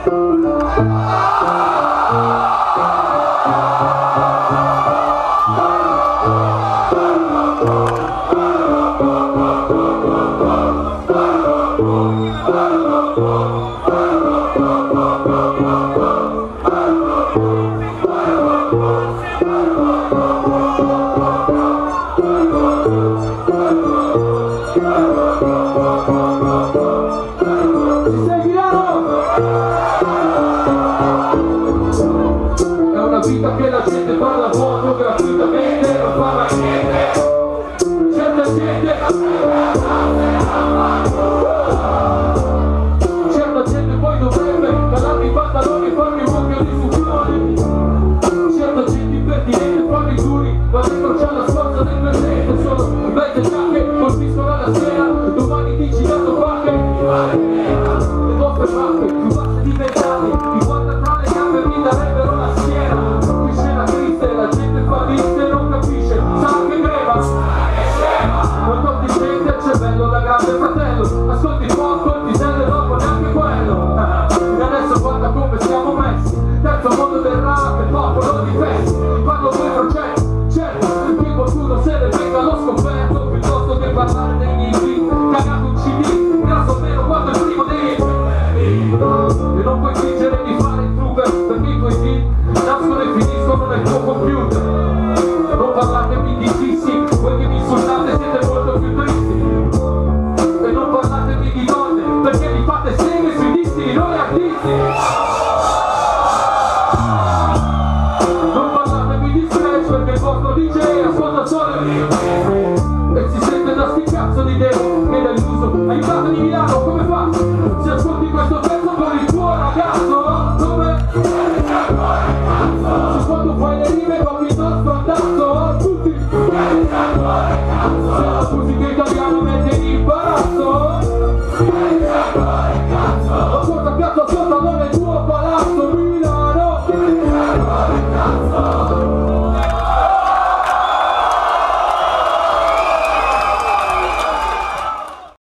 È una vita che la gente parla poco gratuitamente, non parla niente. Certa gente poi dovrebbe calarmi i pantaloni e farmi un occhio di succhioni. Certa gente impertinente farmi i duri, ma dentro c'è la sforza del presente. Sono belle giacche, col pistola alla sera, domani dici dato pacche. Le doppie pacche, più basse di metà.